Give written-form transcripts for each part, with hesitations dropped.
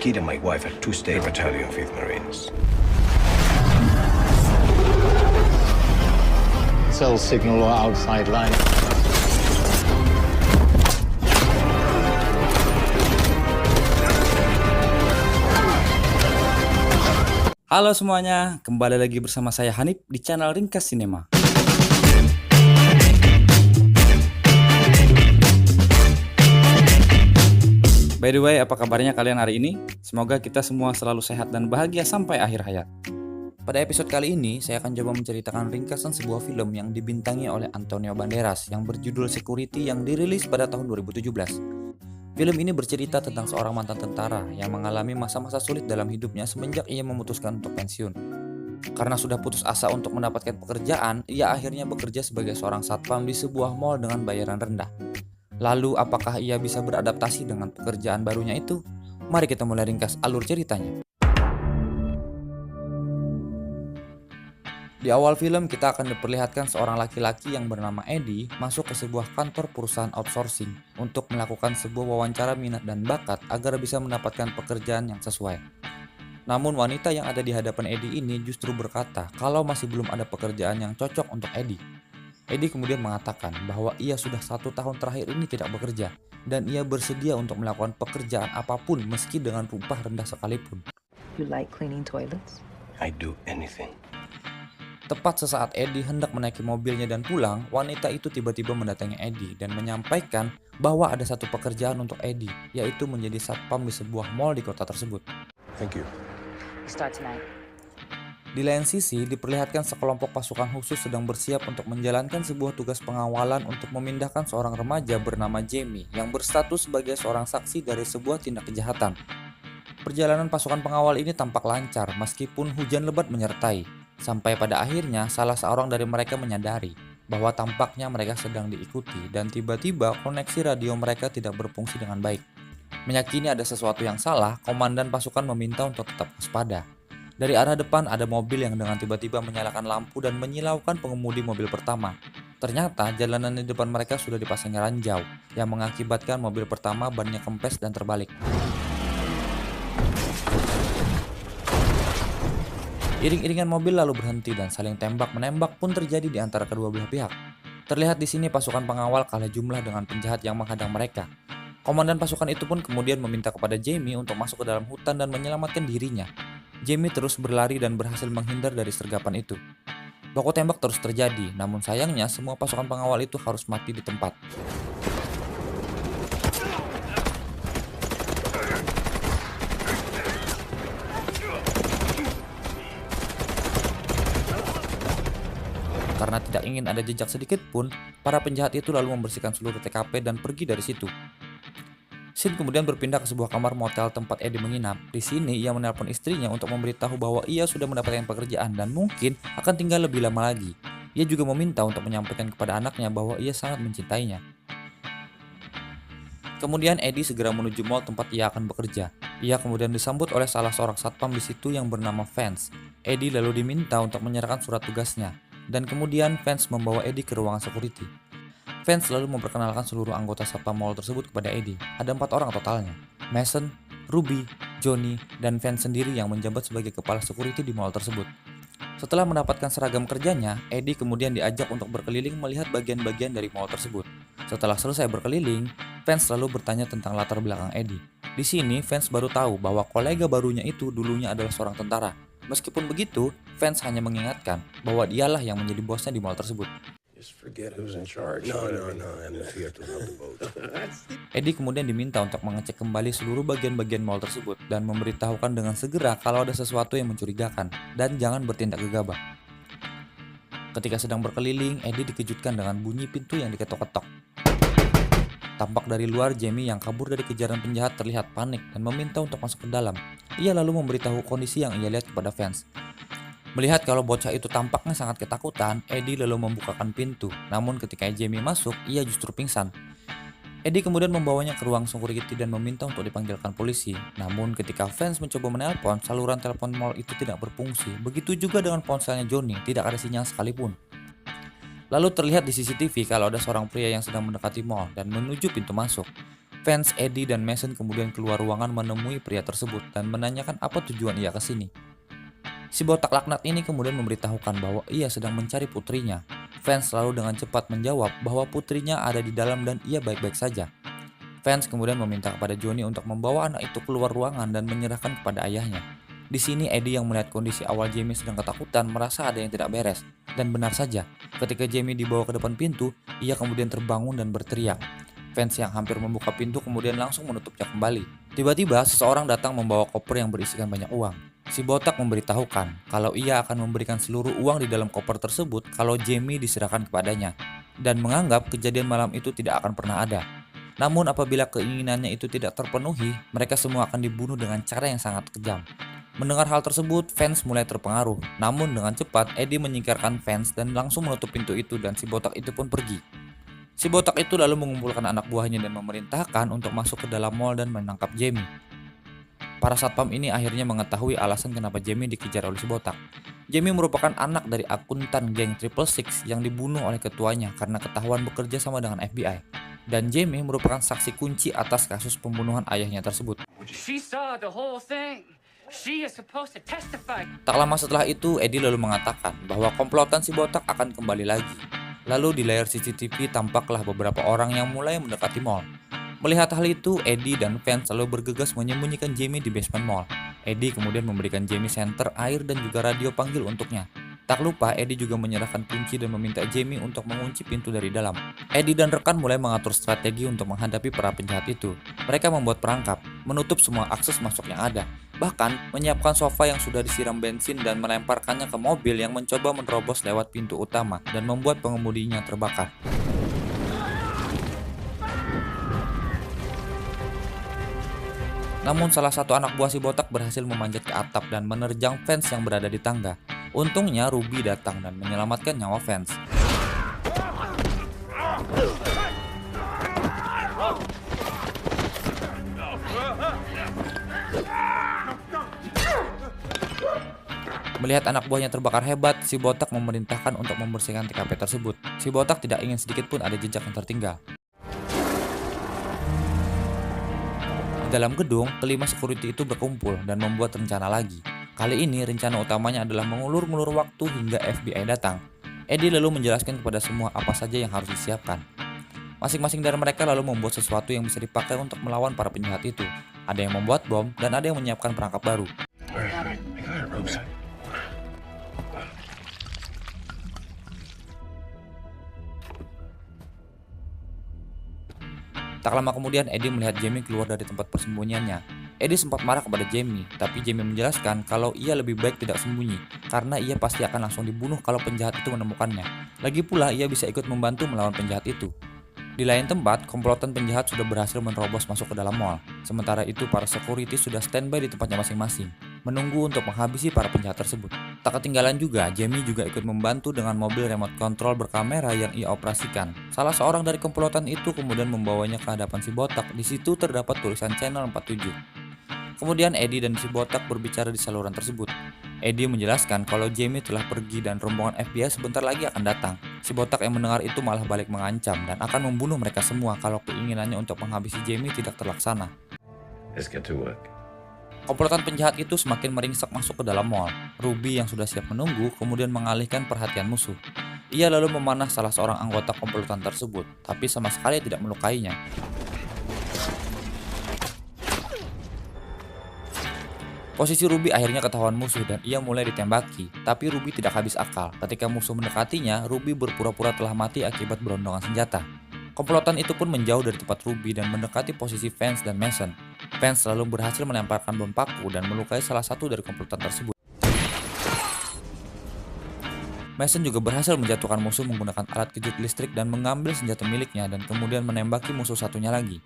kid and my wife are two-state battalion 5th Marines. Cell signal outside line. Halo semuanya, kembali lagi bersama saya Hanif di channel Ringkas Cinema. By the way, apa kabarnya kalian hari ini? Semoga kita semua selalu sehat dan bahagia sampai akhir hayat. Pada episode kali ini, saya akan coba menceritakan ringkasan sebuah film yang dibintangi oleh Antonio Banderas yang berjudul Security yang dirilis pada tahun 2017. Film ini bercerita tentang seorang mantan tentara yang mengalami masa-masa sulit dalam hidupnya semenjak ia memutuskan untuk pensiun. Karena sudah putus asa untuk mendapatkan pekerjaan, ia akhirnya bekerja sebagai seorang satpam di sebuah mal dengan bayaran rendah. Lalu, apakah ia bisa beradaptasi dengan pekerjaan barunya itu? Mari kita mulai ringkas alur ceritanya. Di awal film, kita akan diperlihatkan seorang laki-laki yang bernama Eddie masuk ke sebuah kantor perusahaan outsourcing untuk melakukan sebuah wawancara minat dan bakat agar bisa mendapatkan pekerjaan yang sesuai. Namun wanita yang ada di hadapan Eddie ini justru berkata kalau masih belum ada pekerjaan yang cocok untuk Eddie. Eddie kemudian mengatakan bahwa ia sudah 1 tahun terakhir ini tidak bekerja dan ia bersedia untuk melakukan pekerjaan apapun meski dengan upah rendah sekalipun. You like cleaning toilets? I do anything. Tepat sesaat Eddie hendak menaiki mobilnya dan pulang, wanita itu tiba-tiba mendatangi Eddie dan menyampaikan bahwa ada satu pekerjaan untuk Eddie, yaitu menjadi satpam di sebuah mal di kota tersebut. Thank you. You start tonight. Di lain sisi, diperlihatkan sekelompok pasukan khusus sedang bersiap untuk menjalankan sebuah tugas pengawalan untuk memindahkan seorang remaja bernama Jamie yang berstatus sebagai seorang saksi dari sebuah tindak kejahatan. Perjalanan pasukan pengawal ini tampak lancar meskipun hujan lebat menyertai, sampai pada akhirnya salah seorang dari mereka menyadari bahwa tampaknya mereka sedang diikuti dan tiba-tiba koneksi radio mereka tidak berfungsi dengan baik. Meyakini ada sesuatu yang salah, komandan pasukan meminta untuk tetap waspada. Dari arah depan ada mobil yang dengan tiba-tiba menyalakan lampu dan menyilaukan pengemudi mobil pertama. Ternyata jalanan di depan mereka sudah dipasangi ranjau yang mengakibatkan mobil pertama bannya kempes dan terbalik. Iring-iringan mobil lalu berhenti dan saling tembak-menembak pun terjadi di antara kedua belah pihak. Terlihat di sini pasukan pengawal kalah jumlah dengan penjahat yang menghadang mereka. Komandan pasukan itu pun kemudian meminta kepada Jamie untuk masuk ke dalam hutan dan menyelamatkan dirinya. Jamie terus berlari dan berhasil menghindar dari sergapan itu. Baku tembak terus terjadi, namun sayangnya semua pasukan pengawal itu harus mati di tempat. Karena tidak ingin ada jejak sedikit pun, para penjahat itu lalu membersihkan seluruh TKP dan pergi dari situ. Scene kemudian berpindah ke sebuah kamar motel tempat Eddie menginap. Di sini ia menelpon istrinya untuk memberitahu bahwa ia sudah mendapatkan pekerjaan dan mungkin akan tinggal lebih lama lagi. Ia juga meminta untuk menyampaikan kepada anaknya bahwa ia sangat mencintainya. Kemudian Eddie segera menuju mall tempat ia akan bekerja. Ia kemudian disambut oleh salah seorang satpam di situ yang bernama Vance. Eddie lalu diminta untuk menyerahkan surat tugasnya. Dan kemudian Vance membawa Eddie ke ruangan security. Vance lalu memperkenalkan seluruh anggota satpam mall tersebut kepada Eddie. Ada 4 orang totalnya. Mason, Ruby, Johnny, dan Vance sendiri yang menjabat sebagai kepala security di mall tersebut. Setelah mendapatkan seragam kerjanya, Eddie kemudian diajak untuk berkeliling melihat bagian-bagian dari mall tersebut. Setelah selesai berkeliling, Vance lalu bertanya tentang latar belakang Eddie. Di sini, Vance baru tahu bahwa kolega barunya itu dulunya adalah seorang tentara. Meskipun begitu, Vance hanya mengingatkan bahwa dialah yang menjadi bosnya di mall tersebut. Just forget who's in charge. No, I'm not here to row the boat. Eddie kemudian diminta untuk mengecek kembali seluruh bagian-bagian mall tersebut dan memberitahukan dengan segera kalau ada sesuatu yang mencurigakan dan jangan bertindak gegabah. Ketika sedang berkeliling, Eddie dikejutkan dengan bunyi pintu yang diketok-ketok. Tampak dari luar, Jamie yang kabur dari kejaran penjahat terlihat panik dan meminta untuk masuk ke dalam. Ia lalu memberitahu kondisi yang ia lihat kepada Vance. Melihat kalau bocah itu tampaknya sangat ketakutan, Eddie lalu membukakan pintu. Namun ketika Jamie masuk, ia justru pingsan. Eddie kemudian membawanya ke ruang security dan meminta untuk dipanggilkan polisi. Namun ketika Vance mencoba menelpon, saluran telepon mall itu tidak berfungsi. Begitu juga dengan ponselnya Johnny, tidak ada sinyal sekalipun. Lalu terlihat di CCTV kalau ada seorang pria yang sedang mendekati mall dan menuju pintu masuk. Fans, Eddie, dan Mason kemudian keluar ruangan menemui pria tersebut dan menanyakan apa tujuan ia ke sini. Si botak laknat ini kemudian memberitahukan bahwa ia sedang mencari putrinya. Fans lalu dengan cepat menjawab bahwa putrinya ada di dalam dan ia baik-baik saja. Fans kemudian meminta kepada Johnny untuk membawa anak itu keluar ruangan dan menyerahkan kepada ayahnya. Di sini Eddie yang melihat kondisi awal Jamie sedang ketakutan merasa ada yang tidak beres. Dan benar saja, ketika Jamie dibawa ke depan pintu, ia kemudian terbangun dan berteriak. Fans yang hampir membuka pintu kemudian langsung menutupnya kembali. Tiba-tiba seseorang datang membawa koper yang berisikan banyak uang. Si botak memberitahukan kalau ia akan memberikan seluruh uang di dalam koper tersebut kalau Jamie diserahkan kepadanya. Dan menganggap kejadian malam itu tidak akan pernah ada. Namun apabila keinginannya itu tidak terpenuhi, mereka semua akan dibunuh dengan cara yang sangat kejam. Mendengar hal tersebut, Fans mulai terpengaruh. Namun dengan cepat, Eddie menyingkirkan Fans dan langsung menutup pintu itu dan si botak itu pun pergi. Si botak itu lalu mengumpulkan anak buahnya dan memerintahkan untuk masuk ke dalam mall dan menangkap Jamie. Para satpam ini akhirnya mengetahui alasan kenapa Jamie dikejar oleh si botak. Jamie merupakan anak dari akuntan geng Triple Six yang dibunuh oleh ketuanya karena ketahuan bekerja sama dengan FBI. Dan Jamie merupakan saksi kunci atas kasus pembunuhan ayahnya tersebut. She saw the whole thing. She is supposed to testify. Tak lama setelah itu, Eddie lalu mengatakan bahwa komplotan si botak akan kembali lagi. Lalu di layar CCTV tampaklah beberapa orang yang mulai mendekati mall. Melihat hal itu, Eddie dan Fans selalu bergegas menyembunyikan Jamie di basement mall. Eddie kemudian memberikan Jamie senter, air, dan juga radio panggil untuknya. Tak lupa, Eddie juga menyerahkan kunci dan meminta Jamie untuk mengunci pintu dari dalam. Eddie dan rekan mulai mengatur strategi untuk menghadapi para penjahat itu. Mereka membuat perangkap, menutup semua akses masuk yang ada. Bahkan, menyiapkan sofa yang sudah disiram bensin dan melemparkannya ke mobil yang mencoba menerobos lewat pintu utama dan membuat pengemudinya terbakar. Namun salah satu anak buah si botak berhasil memanjat ke atap dan menerjang Fans yang berada di tangga. Untungnya Ruby datang dan menyelamatkan nyawa Fans. Melihat anak buahnya terbakar hebat, si botak memerintahkan untuk membersihkan TKP tersebut. Si botak tidak ingin sedikit pun ada jejak yang tertinggal. Di dalam gedung, kelima security itu berkumpul dan membuat rencana lagi. Kali ini rencana utamanya adalah mengulur-ngulur waktu hingga FBI datang. Eddie lalu menjelaskan kepada semua apa saja yang harus disiapkan. Masing-masing dari mereka lalu membuat sesuatu yang bisa dipakai untuk melawan para penjahat itu. Ada yang membuat bom dan ada yang menyiapkan perangkap baru. Tak lama kemudian Eddie melihat Jamie keluar dari tempat persembunyiannya. Eddie sempat marah kepada Jamie, tapi Jamie menjelaskan kalau ia lebih baik tidak sembunyi, karena ia pasti akan langsung dibunuh kalau penjahat itu menemukannya. Lagi pula ia bisa ikut membantu melawan penjahat itu. Di lain tempat, komplotan penjahat sudah berhasil menerobos masuk ke dalam mall. Sementara itu para security sudah standby di tempatnya masing-masing, menunggu untuk menghabisi para penjahat tersebut. Tak ketinggalan juga, Jamie juga ikut membantu dengan mobil remote control berkamera yang ia operasikan. Salah seorang dari komplotan itu kemudian membawanya ke hadapan si botak. Di situ terdapat tulisan channel 47. Kemudian Eddie dan si botak berbicara di saluran tersebut. Eddie menjelaskan kalau Jamie telah pergi dan rombongan FBI sebentar lagi akan datang. Si botak yang mendengar itu malah balik mengancam dan akan membunuh mereka semua kalau keinginannya untuk menghabisi Jamie tidak terlaksana. Let's get to work. Komplotan penjahat itu semakin meringsek masuk ke dalam mall. Ruby yang sudah siap menunggu kemudian mengalihkan perhatian musuh. Ia lalu memanah salah seorang anggota komplotan tersebut, tapi sama sekali tidak melukainya. Posisi Ruby akhirnya ketahuan musuh dan ia mulai ditembaki, tapi Ruby tidak habis akal. Ketika musuh mendekatinya, Ruby berpura-pura telah mati akibat berondongan senjata. Komplotan itu pun menjauh dari tempat Ruby dan mendekati posisi Fans dan Mason. Fans lalu berhasil melemparkan bom paku dan melukai salah satu dari komplotan tersebut. Mason juga berhasil menjatuhkan musuh menggunakan alat kejut listrik dan mengambil senjata miliknya dan kemudian menembaki musuh satunya lagi.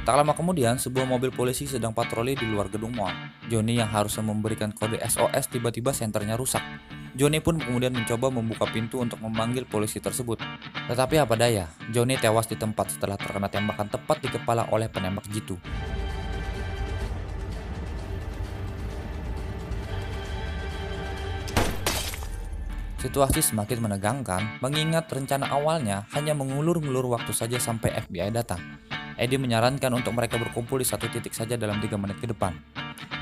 Tak lama kemudian, sebuah mobil polisi sedang patroli di luar gedung mall. Johnny yang harusnya memberikan kode SOS tiba-tiba senternya rusak. Johnny pun kemudian mencoba membuka pintu untuk memanggil polisi tersebut. Tetapi apa daya, Johnny tewas di tempat setelah terkena tembakan tepat di kepala oleh penembak jitu. Situasi semakin menegangkan mengingat rencana awalnya hanya mengulur-ngulur waktu saja sampai FBI datang. Eddie menyarankan untuk mereka berkumpul di satu titik saja dalam 3 menit ke depan.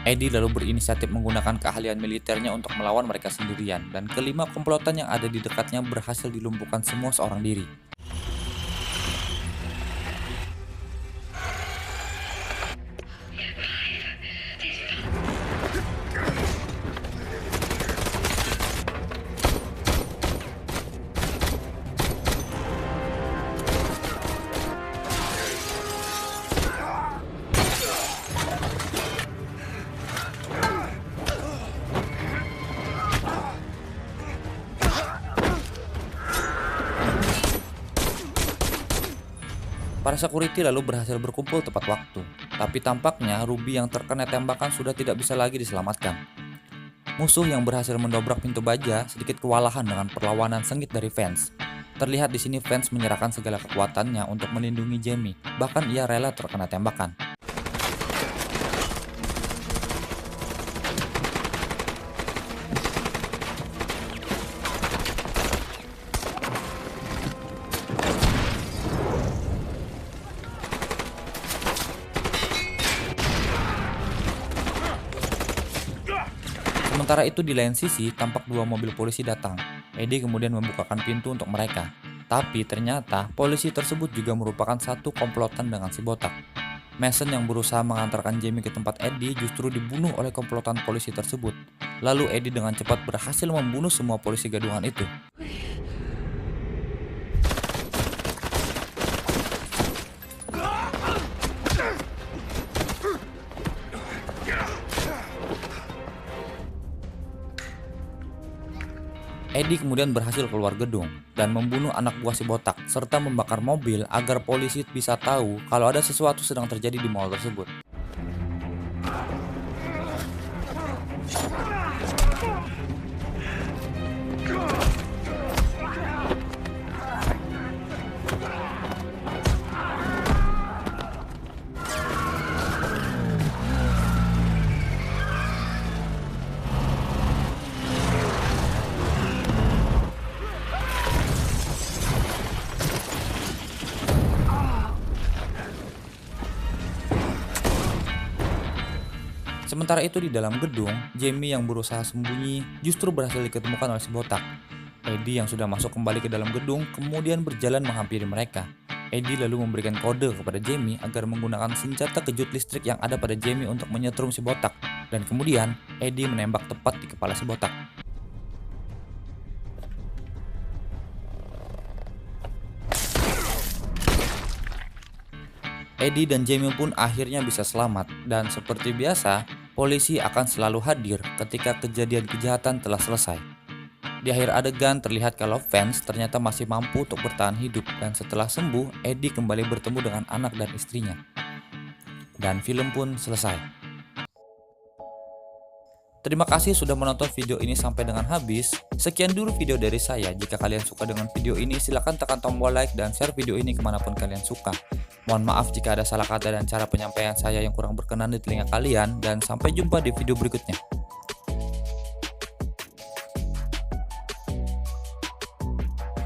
Eddie lalu berinisiatif menggunakan keahlian militernya untuk melawan mereka sendirian, dan kelima komplotan yang ada di dekatnya berhasil dilumpuhkan semua seorang diri. Para security lalu berhasil berkumpul tepat waktu, tapi tampaknya Ruby yang terkena tembakan sudah tidak bisa lagi diselamatkan. Musuh yang berhasil mendobrak pintu baja sedikit kewalahan dengan perlawanan sengit dari Vance. Terlihat di sini Vance menyerahkan segala kekuatannya untuk melindungi Jamie, bahkan ia rela terkena tembakan. Sementara itu di lain sisi, tampak 2 mobil polisi datang. Eddie kemudian membukakan pintu untuk mereka. Tapi ternyata polisi tersebut juga merupakan satu komplotan dengan si botak. Mason yang berusaha mengantarkan Jamie ke tempat Eddie justru dibunuh oleh komplotan polisi tersebut. Lalu Eddie dengan cepat berhasil membunuh semua polisi gadungan itu. Eddie kemudian berhasil keluar gedung dan membunuh anak buah si botak serta membakar mobil agar polisi bisa tahu kalau ada sesuatu sedang terjadi di mall tersebut. Sementara itu di dalam gedung, Jamie yang berusaha sembunyi justru berhasil diketemukan oleh si botak. Eddie yang sudah masuk kembali ke dalam gedung kemudian berjalan menghampiri mereka. Eddie lalu memberikan kode kepada Jamie agar menggunakan senjata kejut listrik yang ada pada Jamie untuk menyetrum si botak. Dan kemudian Eddie menembak tepat di kepala si botak. Eddie dan Jamie pun akhirnya bisa selamat, dan seperti biasa, polisi akan selalu hadir ketika kejadian kejahatan telah selesai. Di akhir adegan terlihat kalau Vance ternyata masih mampu untuk bertahan hidup, dan setelah sembuh, Eddie kembali bertemu dengan anak dan istrinya. Dan film pun selesai. Terima kasih sudah menonton video ini sampai dengan habis. Sekian dulu video dari saya. Jika kalian suka dengan video ini, silahkan tekan tombol like dan share video ini kemanapun kalian suka. Mohon maaf jika ada salah kata dan cara penyampaian saya yang kurang berkenan di telinga kalian, dan sampai jumpa di video berikutnya.